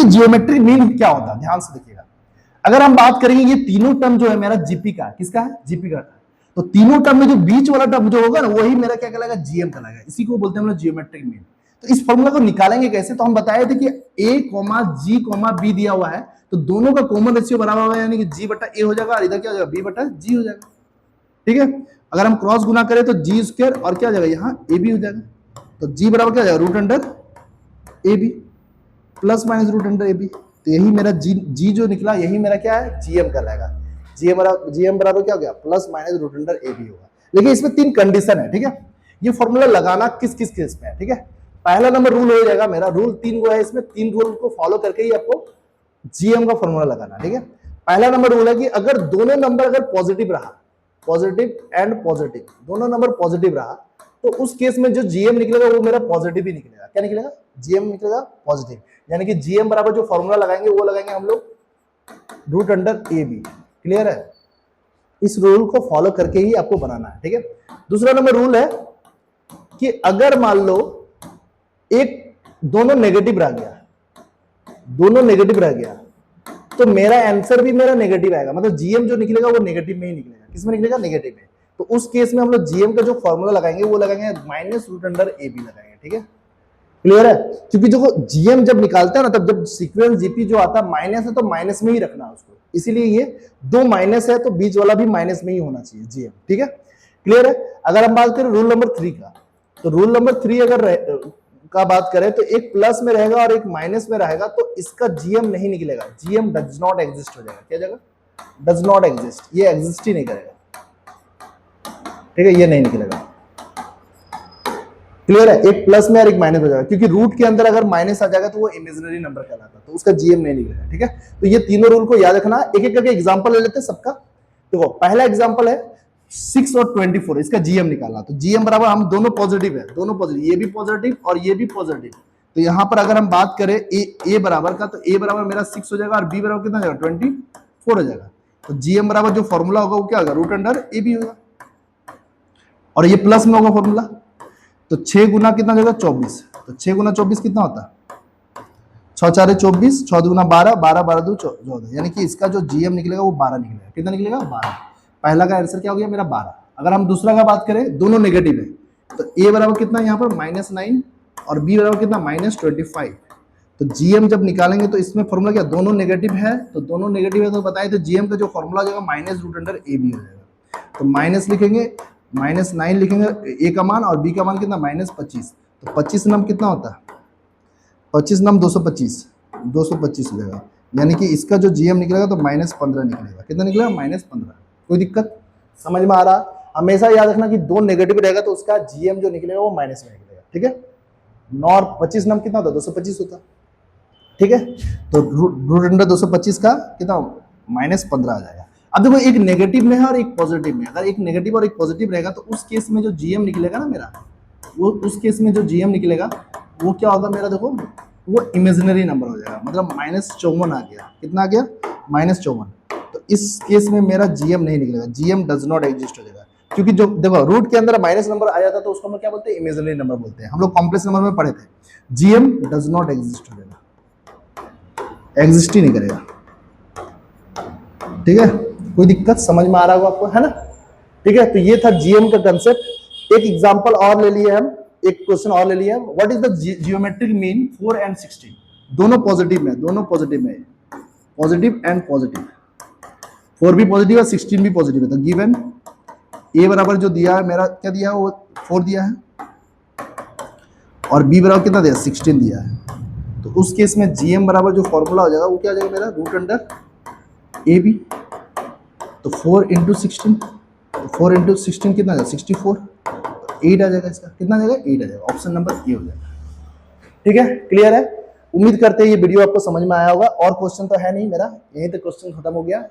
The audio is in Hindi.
ये जियोमेट्रिक मीन क्या होता है, ध्यान से देखिएगा। अगर हम बात करेंगे ये तीनों टर्म जो है मेरा जीपी का है, किसका है, जीपी का। तो तीनों टर्म में जो बीच वाला टर्म जो होगा ना वही मेरा क्या कहलाएगा, जीएम कहलाएगा। इसी को बोलते हैं हम लोग जियोमेट्रिक मीन। तो इस फॉर्मूला को निकालेंगे कैसे, तो हम बताए थे कि ए कॉमा जी कॉमा बी दिया हुआ है, तो दोनों का कॉमन रेशियो बराबर होगा, यानी कि जी बटा ए हो जाएगा और इधर क्या हो जाएगा, बी बटा जी हो जाएगा। ठीक है, अगर हम क्रॉस गुना करें तो जी स्क्वायर और क्या हो जाएगा, यहाँ ए बी हो जाएगा। तो जी बराबर क्या हो जाएगा, root under A B plus minus root under A B. तो यही मेरा जी जो निकला यही मेरा क्या है, जीएम कहलाएगा। जीएम बराबर क्या हो गया, plus minus root under A B होगा। लेकिन इसमें तीन कंडीशन है, ठीक है। ये फॉर्मूला लगाना किस किस केस में है, ठीक है। पहला नंबर रूल हो जाएगा मेरा, रूल 3 को है, इसमें 3 रूल को फॉलो करके ही आपको जीएम का फॉर्मूला लगाना, ठीक है। पहला नंबर रूल है कि अगर दोनों नंबर अगर पॉजिटिव रहा, पॉजिटिव एंड पॉजिटिव दोनों नंबर पॉजिटिव रहा, तो उस केस में जो जीएम निकलेगा वो मेरा पॉजिटिव ही निकलेगा। क्या निकलेगा, जीएम निकलेगा पॉजिटिव। यानी कि जीएम बराबर जो फॉर्मूला लगाएंगे वो लगाएंगे हम लोग root under A B. Clear है, इस रूल को फॉलो करके ही आपको बनाना है, ठीक है। दूसरा नंबर रूल है कि अगर मान लो एक दोनों नेगेटिव रह गया, दोनों नेगेटिव रह गया, तो मेरा आंसर भी मेरा नेगेटिव आएगा। मतलब जीएम जो निकलेगा वो नेगेटिव में ही निकलेगा। किसमें निकलेगा, नेगेटिव में। तो उस केस में हम लोग जीएम का जो फॉर्मूला लगाएंगे वो लगाएंगे minus root under A B लगाएंगे, ठीक है। क्लियर है, क्योंकि जो जीएम जब निकालता है ना, तब जब सीक्वेंस जीपी जो आता है माइनस है तो माइनस में ही रखना है उसको, इसीलिए ये दो माइनस है तो बीच वाला भी माइनस में ही होना चाहिए जीएम, ठीक है। क्लियर है। अगर हम बात करें रूल नंबर 3 का, तो रूल नंबर 3 अगर का बात करें तो एक प्लस में रहेगा और एक माइनस में रहेगा, तो इसका जीएम नहीं निकलेगा, जीएम डज नॉट एग्जिस्ट हो जाएगा। क्या जाएगा, डज नॉट एग्जिस्ट, ये एग्जिस्ट ही नहीं करेगा, ठीक है, ये नहीं निकलेगा। क्लियर है, एक प्लस में और एक माइनस हो जाएगा, क्योंकि रूट के अंदर अगर माइनस आ जाएगा तो वो इमेजिनरी नंबर कहलाता है, तो उसका जीएम नहीं निकलेगा, ठीक है। तो ये तीनों रूल को याद रखना। एक एक करके एग्जांपल ले लेते हैं सबका। देखो पहला एग्जांपल है 6 और 24, इसका जीएम निकालना। तो जीएम बराबर, हम दोनों पॉजिटिव है, दोनों पॉजिटिव, ये भी पॉजिटिव और ये भी पॉजिटिव। तो यहां पर अगर हम बात करें ए बराबर का, तो ए बराबर मेरा 6 हो जाएगा और बी बराबर कितना हो जाएगा, 24 हो जाएगा। तो जीएम बराबर जो फॉर्मूला होगा वो क्या होगा, रूट अंडर ए बी होगा, और ये प्लस में होगा फॉर्मूला। तो 6 गुना कितना जाएगा, 24। तो 6 गुना 24 कितना होता है, 6 4 24, 6 गुना 12, 12 12 2 14, यानी कि इसका जो जीएम निकलेगा वो 12 निकलेगा। कितना निकलेगा, 12। पहला का आंसर क्या हो गया मेरा, 12। अगर हम दूसरा का बात करें, दोनों नेगेटिव है, तो ए बराबर कितना यहाँ पर -9 और बी बराबर कितना -25। तो जीएम जब निकालेंगे तो इसमें फॉर्मूला क्या, दोनों नेगेटिव है, तो दोनों नेगेटिव है तो बताए, तो जीएम का जो फॉर्मूला हो जाएगा minus root under A B हो जाएगा। तो माइनस लिखेंगे, -9 लिखेंगे ए का मान, और बी का मान कितना, -25। तो 25 नम कितना होता है, 25 नम 225, 225 हो जाएगा। यानी कि इसका जो जीएम निकलेगा तो -15 निकलेगा। कितना निकलेगा, -15। कोई दिक्कत, समझ में आ रहा। हमेशा याद रखना कि दो नेगेटिव रहेगा तो उसका जीएम जो निकलेगा वो माइनस में निकलेगा, ठीक है। 9 और 25 नम कितना होता, 225 होता, ठीक है। तो रूट अंडर 225 का कितना, -15 आ जाएगा। अब देखो एक नेगेटिव में है और एक पॉजिटिव में। अगर एक नेगेटिव और एक पॉजिटिव रहेगा तो उस केस में जो जीएम निकलेगा ना मेरा, वो उस केस में जो जीएम निकलेगा वो क्या होगा मेरा, देखो वो इमेजिनरी नंबर हो जाएगा। मतलब -54 आ गया। कितना आ गया, -54। तो इस केस में मेरा जीएम नहीं निकलेगा, जीएम डज नॉट एग्जिस्ट हो जाएगा। क्योंकि जो देखो रूट के अंदर माइनस नंबर आ जाता है तो उसको हम क्या बोलते हैं, इमेजिनरी नंबर बोलते हैं। हम लोग कॉम्प्लेक्स नंबर में पढ़े थे, जीएम डज नॉट एग्जिस्ट हो जाएगा, एग्जिस्ट ही नहीं करेगा, ठीक है। कोई दिक्कत, समझ में आ रहा होगा आपको, है ना, ठीक है। तो ये था जीएम का कंसेप्ट। एक एग्जांपल और ले लिए हम, एक क्वेश्चन और ले लिया। What is the geometric mean 4 and 16, दोनों पॉजिटिव में, दोनों पॉजिटिव में, पॉजिटिव एंड पॉजिटिव, 4 भी पॉजिटिव है 16 भी पॉजिटिव है। तो गिवन ए बराबर जो दिया है मेरा, क्या दिया है, वो 4 दिया है, और बी बराबर कितना दिया, 16 दिया है। तो उस केस में जीएम बराबर जो फॉर्मूला हो जाएगा वो क्या हो जाएगा मेरा, रूट अंडर ए बी। तो 4 × 16, 4 × 16 कितना जाएगा, 64। 8 आ जाएगा, इसका कितना आ जाएगा, 8 आ जाएगा। ऑप्शन नंबर ए हो जाएगा, ठीक है। क्लियर है, उम्मीद करते हैं ये वीडियो आपको समझ में आया होगा। और क्वेश्चन तो है नहीं मेरा, यहीं तक क्वेश्चन खत्म हो गया।